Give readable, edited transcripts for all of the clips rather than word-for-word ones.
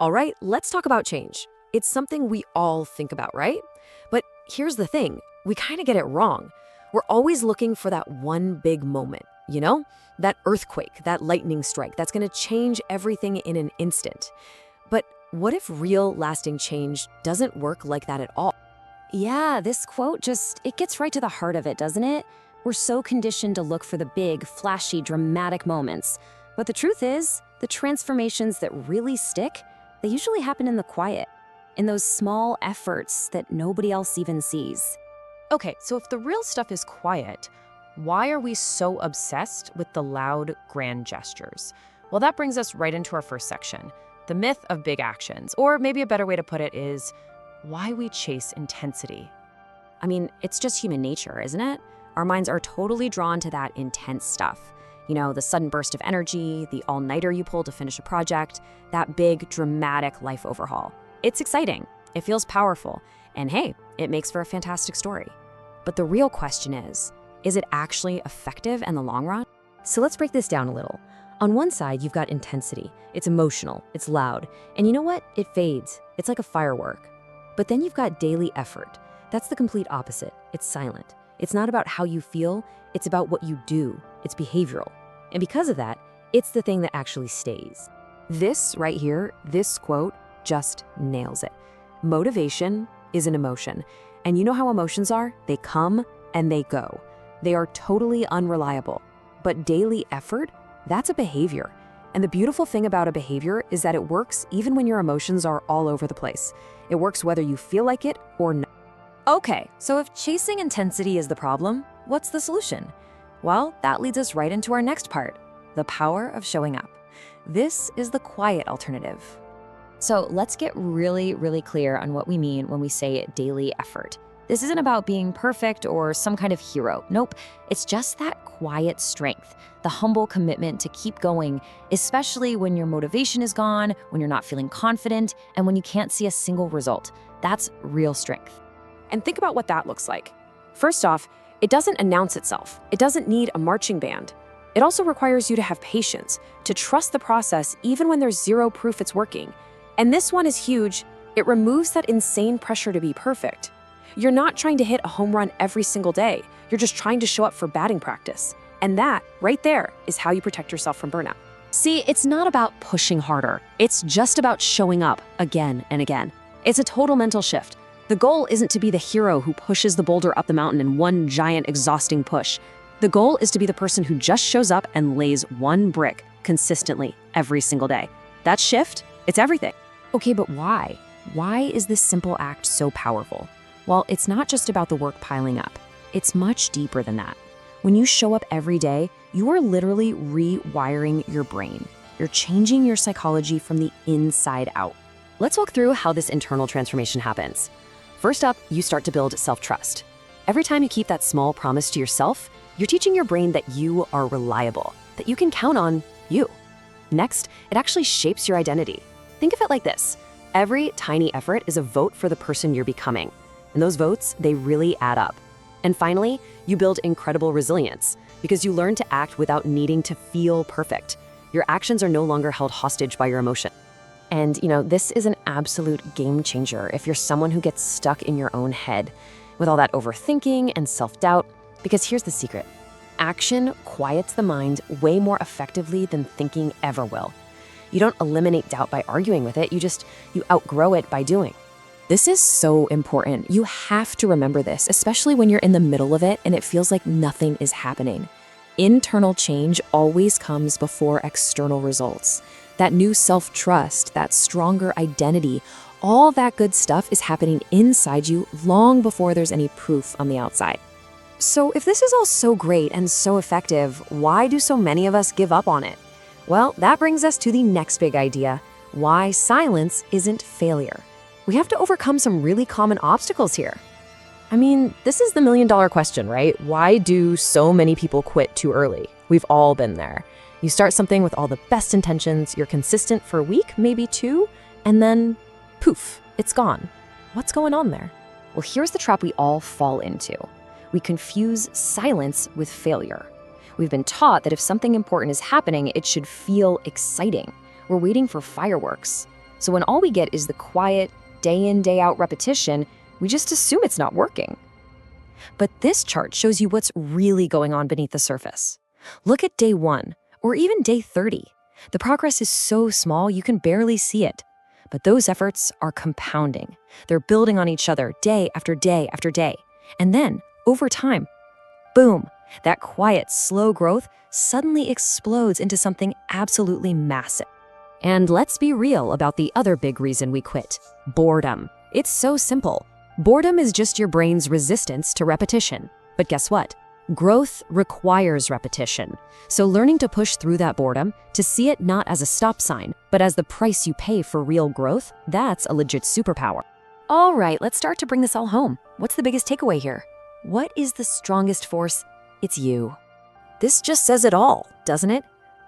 All right, let's talk about change. It's something we all think about, right? But here's the thing, we kind of get it wrong. We're always looking for that one big moment, you know? That earthquake, that lightning strike that's going to change everything in an instant. But what if real lasting change doesn't work like that at all? Yeah, this quote it gets right to the heart of it, doesn't it? We're so conditioned to look for the big, flashy, dramatic moments. But the truth is, the transformations that really stick, they usually happen in the quiet, in those small efforts that nobody else even sees. Okay, so if the real stuff is quiet, why are we so obsessed with the loud, grand gestures? Well, that brings us right into our first section, the myth of big actions. Or maybe a better way to put it is why we chase intensity. I mean, it's just human nature, isn't it? Our minds are totally drawn to that intense stuff. You know, the sudden burst of energy, the all-nighter you pull to finish a project, that big, dramatic life overhaul. It's exciting, it feels powerful, and hey, it makes for a fantastic story. But the real question is it actually effective in the long run? So let's break this down a little. On one side, you've got intensity. It's emotional, it's loud, and you know what? It fades. It's like a firework. But then you've got daily effort. That's the complete opposite. It's silent. It's not about how you feel, it's about what you do. It's behavioral. And because of that, it's the thing that actually stays. This right here, this quote, just nails it. Motivation is an emotion. And you know how emotions are? They come and they go. They are totally unreliable. But daily effort, that's a behavior. And the beautiful thing about a behavior is that it works even when your emotions are all over the place. It works whether you feel like it or not. Okay, so if chasing intensity is the problem, what's the solution? Well, that leads us right into our next part, the power of showing up. This is the quiet alternative. So let's get really clear on what we mean when we say daily effort. This isn't about being perfect or some kind of hero. Nope, it's just that quiet strength, the humble commitment to keep going, especially when your motivation is gone, when you're not feeling confident, and when you can't see a single result. That's real strength. And think about what that looks like. First off, it doesn't announce itself. It doesn't need a marching band. It also requires you to have patience, to trust the process even when there's zero proof it's working. And this one is huge. It removes that insane pressure to be perfect. You're not trying to hit a home run every single day. You're just trying to show up for batting practice. And that, right there, is how you protect yourself from burnout. See, it's not about pushing harder. It's just about showing up again and again. It's a total mental shift. The goal isn't to be the hero who pushes the boulder up the mountain in one giant, exhausting push. The goal is to be the person who just shows up and lays one brick consistently every single day. That shift, it's everything. Okay, but why? Why is this simple act so powerful? Well, it's not just about the work piling up. It's much deeper than that. When you show up every day, you are literally rewiring your brain. You're changing your psychology from the inside out. Let's walk through how this internal transformation happens. First up, you start to build self-trust. Every time you keep that small promise to yourself, you're teaching your brain that you are reliable, that you can count on you. Next, it actually shapes your identity. Think of it like this. Every tiny effort is a vote for the person you're becoming. And those votes, they really add up. And finally, you build incredible resilience because you learn to act without needing to feel perfect. Your actions are no longer held hostage by your emotion. And, this is an absolute game changer if you're someone who gets stuck in your own head with all that overthinking and self-doubt. Because here's the secret. Action quiets the mind way more effectively than thinking ever will. You don't eliminate doubt by arguing with it, you outgrow it by doing. This is so important. You have to remember this, especially when you're in the middle of it and it feels like nothing is happening. Internal change always comes before external results. That new self-trust, that stronger identity, all that good stuff is happening inside you long before there's any proof on the outside. So if this is all so great and so effective, why do so many of us give up on it? Well, that brings us to the next big idea, why silence isn't failure. We have to overcome some really common obstacles here. I mean, this is the million-dollar question, right? Why do so many people quit too early? We've all been there. You start something with all the best intentions, you're consistent for a week, maybe two, and then poof, it's gone. What's going on there? Well, here's the trap we all fall into. We confuse silence with failure. We've been taught that if something important is happening, it should feel exciting. We're waiting for fireworks. So when all we get is the quiet, day in, day out repetition, we just assume it's not working. But this chart shows you what's really going on beneath the surface. Look at day 1, or even day 30. The progress is so small you can barely see it. But those efforts are compounding. They're building on each other day after day after day. And then, over time, boom, that quiet, slow growth suddenly explodes into something absolutely massive. And let's be real about the other big reason we quit: boredom. It's so simple. Boredom is just your brain's resistance to repetition. But guess what? Growth requires repetition. So learning to push through that boredom, to see it not as a stop sign, but as the price you pay for real growth, that's a legit superpower. All right, let's start to bring this all home. What's the biggest takeaway here? What is the strongest force? It's you. This just says it all, doesn't it?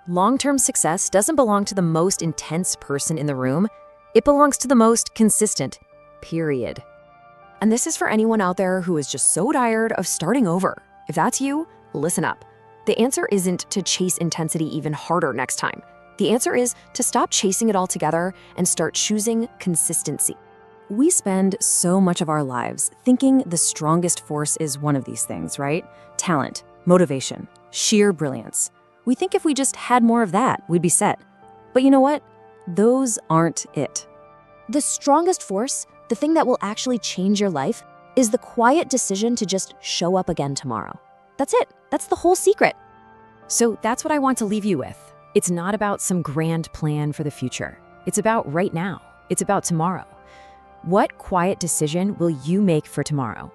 Long-term success doesn't belong to the most intense person in the room. It belongs to the most consistent, period. And this is for anyone out there who is just so tired of starting over. If that's you, listen up. The answer isn't to chase intensity even harder next time. The answer is to stop chasing it all together and start choosing consistency. We spend so much of our lives thinking the strongest force is one of these things, right? Talent, motivation, sheer brilliance. We think if we just had more of that, we'd be set. But you know what? Those aren't it. The strongest force, the thing that will actually change your life, is the quiet decision to just show up again tomorrow. That's it. That's the whole secret. So that's what I want to leave you with. It's not about some grand plan for the future. It's about right now. It's about tomorrow. What quiet decision will you make for tomorrow?